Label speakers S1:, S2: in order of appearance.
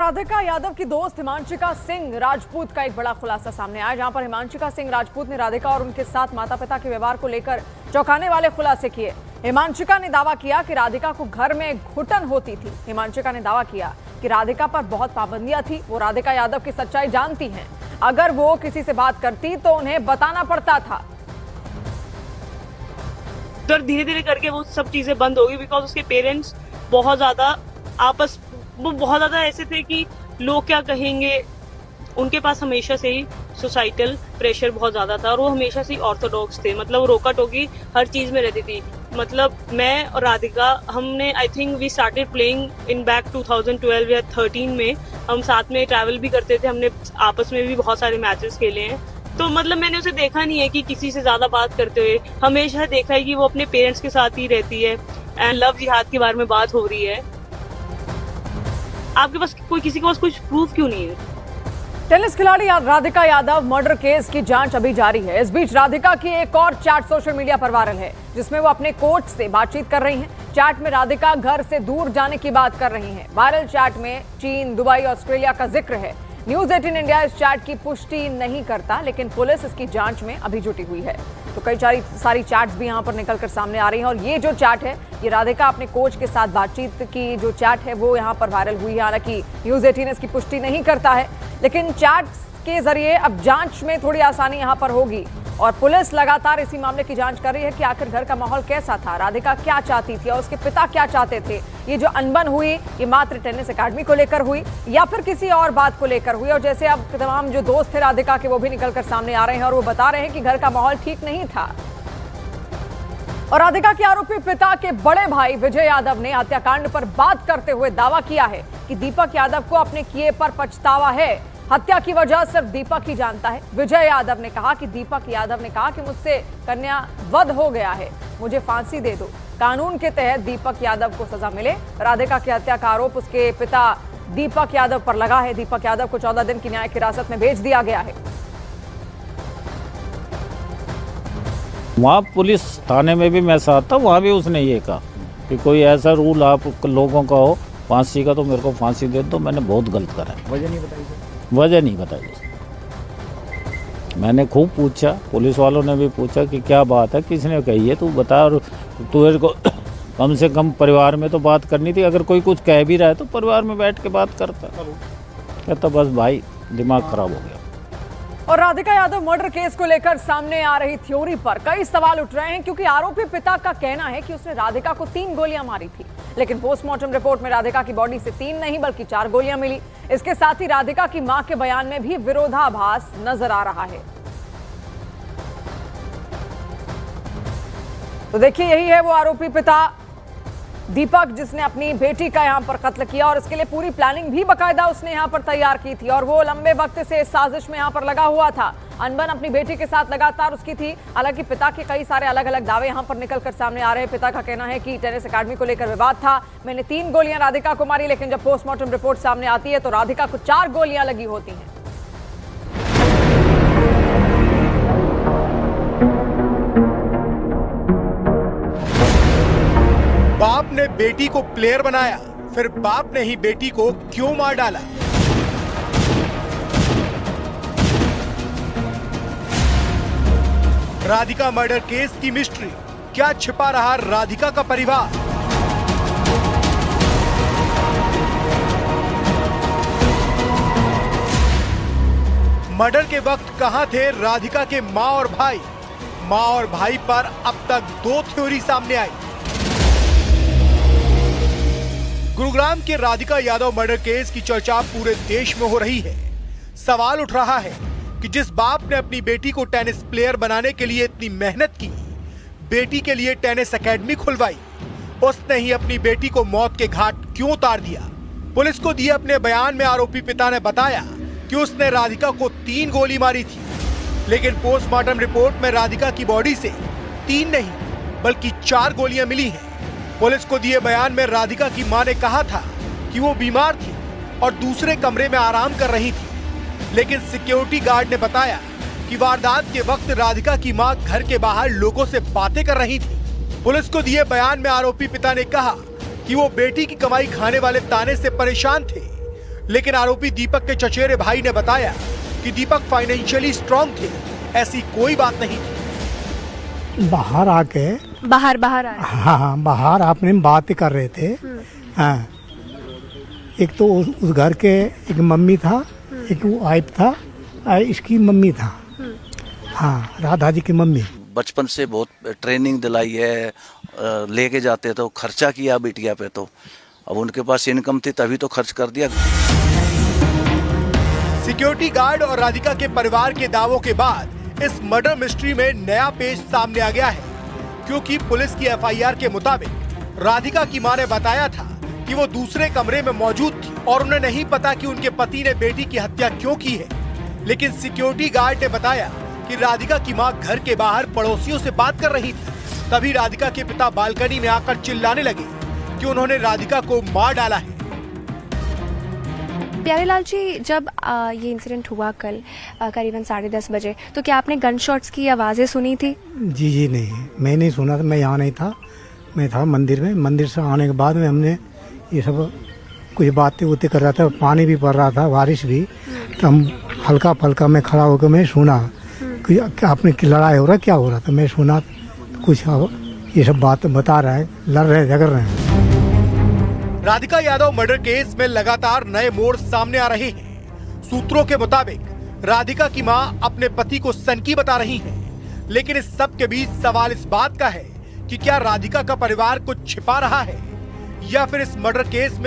S1: राधिका यादव की दोस्त हिमांशिका सिंह राजपूत का एक बड़ा खुलासा सामने आया, जहां पर हिमांशिका सिंह राजपूत ने राधिका और उनके साथ माता पिता के व्यवहार को लेकर चौंकाने वाले खुलासे किए। हिमांशिका ने दावा किया कि राधिका को घर में घुटन होती थी। हिमांशिका ने दावा किया कि राधिका पर बहुत पाबंदियां थी। वो राधिका यादव की सच्चाई जानती हैं। अगर वो किसी से बात करती तो उन्हें बताना पड़ता था।
S2: फिर धीरे धीरे करके वो सब चीजें बंद होगी, बिकॉज उसके पेरेंट्स बहुत ज्यादा ऐसे थे कि लोग क्या कहेंगे। उनके पास हमेशा से ही सोसाइटल प्रेशर बहुत ज्यादा था और वो हमेशा से ही ऑर्थोडॉक्स थे। मतलब वो रोका टोकी हर चीज में रहती थी। मतलब मैं और राधिका, हमने I think we started playing in back 2012 या 13 में। हम साथ में ट्रैवल भी करते थे, हमने आपस में भी बहुत सारे मैचेस खेले हैं। तो मतलब मैंने उसे देखा नहीं है कि किसी से ज्यादा बात करते हुए। हमेशा देखा है कि वो अपने पेरेंट्स के साथ ही रहती है। एंड लव जिहाद के बारे में बात हो रही है। आपके पास किसी के पास कुछ प्रूफ क्यों नहीं है?
S1: टेनिस खिलाड़ी राधिका यादव मर्डर केस की जांच अभी जारी है। इस बीच राधिका की एक और चैट सोशल मीडिया पर वायरल है, जिसमें वो अपने कोच से बातचीत कर रही हैं। चैट में राधिका घर से दूर जाने की बात कर रही हैं। वायरल चैट में चीन, दुबई, ऑस्ट्रेलिया का जिक्र है। न्यूज 18 इंडिया इस चैट की पुष्टि नहीं करता, लेकिन पुलिस इसकी जांच में अभी जुटी हुई है। तो कई सारी चैट्स भी यहां पर निकलकर सामने आ रही हैं और ये जो चैट है, ये राधिका अपने कोच के साथ बातचीत की जो चैट है वो यहां पर वायरल हुई है। हालांकि न्यूज 18 इसकी पुष्टि नहीं करता है, लेकिन चैट्स के जरिए अब जांच में थोड़ी आसानी यहां पर होगी और पुलिस लगातार इसी मामले की जांच कर रही है कि आखिर घर का माहौल कैसा था, राधिका क्या चाहती थी और उसके पिता क्या चाहते थे। ये जो अनबन हुई, ये मात्र टेनिस एकेडमी को लेकर हुई या फिर किसी और बात को लेकर हुई। और जैसे अब तमाम जो दोस्त थे राधिका के, वो भी निकलकर सामने आ रहे हैं और वो बता रहे हैं कि घर का माहौल ठीक नहीं था। और राधिका के आरोपी पिता के बड़े भाई विजय यादव ने हत्याकांड पर बात करते हुए दावा किया है कि दीपक यादव को अपने किए पर पछतावा है। हत्या की वजह सिर्फ दीपक ही जानता है। विजय यादव ने कहा कि दीपक यादव ने कहा कि मुझसे कन्या वध हो गया है, मुझे फांसी दे दो। कानून के तहत दीपक यादव को सजा मिले। राधिका की हत्या का आरोप उसके पिता दीपक यादव पर लगा है। दीपक यादव को 14 दिन की न्यायिक हिरासत में भेज दिया गया है।
S3: वहाँ पुलिस थाने में भी मैं साथ था, वहाँ भी उसने ये कहा कि कोई ऐसा रूल आप लोगों का हो फांसी का तो मेरे को फांसी दे दो। मैंने बहुत गलत करा है।
S4: वजह नहीं बताई?
S3: वजह नहीं बताई। मैंने खूब पूछा, पुलिस वालों ने भी पूछा कि क्या बात है, किसने कही है, तू बता। और तुझे को कम से कम परिवार में तो बात करनी थी। अगर कोई कुछ कह भी रहा है तो परिवार में बैठ के बात करता। कहता बस भाई दिमाग खराब हो गया।
S1: और राधिका यादव मर्डर केस को लेकर सामने आ रही थ्योरी पर कई सवाल उठ रहे हैं, क्योंकि आरोपी पिता का कहना है कि उसने राधिका को 3 गोलियां मारी थी, लेकिन पोस्टमार्टम रिपोर्ट में राधिका की बॉडी से 3 नहीं बल्कि 4 गोलियां मिली। इसके साथ ही राधिका की मां के बयान में भी विरोधाभास नजर आ रहा है। तो देखिए, यही है वो आरोपी पिता दीपक, जिसने अपनी बेटी का यहां पर कत्ल किया और इसके लिए पूरी प्लानिंग भी बकायदा उसने यहां पर तैयार की थी और वो लंबे वक्त से इस साजिश में यहां पर लगा हुआ था। अनबन अपनी बेटी के साथ लगातार उसकी थी। हालांकि पिता के कई सारे अलग अलग दावे यहां पर निकलकर सामने आ रहे हैं। पिता का कहना है कि टेनिस एकेडमी को लेकर विवाद था, मैंने 3 गोलियां राधिका को मारी, लेकिन जब पोस्टमार्टम रिपोर्ट सामने आती है तो राधिका को 4 गोलियां लगी होती हैं।
S4: बाप ने बेटी को प्लेयर बनाया, फिर बाप ने ही बेटी को क्यों मार डाला? राधिका मर्डर केस की मिस्ट्री, क्या छिपा रहा राधिका का परिवार? मर्डर के वक्त कहां थे राधिका के मां और भाई? मां और भाई पर अब तक 2 थ्योरी सामने आई। गुरुग्राम के राधिका यादव मर्डर केस की चर्चा पूरे देश में हो रही है। सवाल उठ रहा है कि जिस बाप ने अपनी बेटी को टेनिस प्लेयर बनाने के लिए इतनी मेहनत की, बेटी के लिए टेनिस एकेडमी खुलवाई, उसने ही अपनी बेटी को मौत के घाट क्यों उतार दिया? पुलिस को दिए अपने बयान में आरोपी पिता ने बताया कि उसने राधिका को 3 गोली मारी थी, लेकिन पोस्टमार्टम रिपोर्ट में राधिका की बॉडी से 3 नहीं बल्कि 4 गोलियां मिली हैं। पुलिस को दिए बयान में राधिका की मां ने कहा था कि वो बीमार थी और दूसरे कमरे में आराम कर रही थी, लेकिन सिक्योरिटी गार्ड ने बताया कि वारदात के वक्त राधिका की मां घर के बाहर लोगों से बातें कर रही थी। पुलिस को दिए बयान में आरोपी पिता ने कहा कि वो बेटी की कमाई खाने वाले ताने से परेशान थे, लेकिन आरोपी दीपक के चचेरे भाई ने बताया कि दीपक फाइनेंशियली स्ट्रांग थे, ऐसी कोई बात नहीं थी।
S5: बाहर आके
S6: बाहर आ रहे।
S5: हाँ, बाहर आपने बात कर रहे थे। हाँ, एक तो उस घर के एक मम्मी था, एक वो वाइफ था, इसकी मम्मी था। हाँ, राधा जी की मम्मी।
S7: बचपन से बहुत ट्रेनिंग दिलाई है, लेके जाते तो खर्चा किया बिटिया पे, तो अब उनके पास इनकम थी तभी तो खर्च कर दिया।
S4: सिक्योरिटी गार्ड और राधिका के परिवार के दावों के बाद इस मर्डर मिस्ट्री में नया पेज सामने आ गया है, क्योंकि पुलिस की एफआईआर के मुताबिक राधिका की मां ने बताया था कि वो दूसरे कमरे में मौजूद थी और उन्हें नहीं पता कि उनके पति ने बेटी की हत्या क्यों की है। लेकिन सिक्योरिटी गार्ड ने बताया कि राधिका की मां घर के बाहर पड़ोसियों से बात कर रही थी। तभी राधिका के पिता बालकनी में आकर चिल्लाने लगे कि उन्होंने राधिका को मार डाला है।
S6: प्यारेलाल जी, जब ये इंसिडेंट हुआ कल करीबन 10:30 बजे, तो क्या आपने गन शॉट्स की आवाज़ें सुनी थी?
S5: जी नहीं, मैं नहीं सुना था, मैं यहाँ नहीं था, मैं था मंदिर में। मंदिर से आने के बाद में हमने ये सब कुछ बातें उतें कर रहा था, पानी भी पड़ रहा था, बारिश भी, तो हम हल्का फल्का में खड़ा होकर मैं सुना कि आपने की लड़ाई हो रहा, क्या हो रहा था। मैं सुना कुछ ये सब बात बता रहा है, लड़ रहे झगड़ रहे हैं।
S4: राधिका यादव मर्डर केस में लगातार नए मोड़ सामने आ रहे हैं। सूत्रों के मुताबिक राधिका की मां अपने पति को सनकी बता रही है, लेकिन इस सब के बीच सवाल इस बात का है कि क्या राधिका का परिवार कुछ छिपा रहा है या फिर इस मर्डर केस में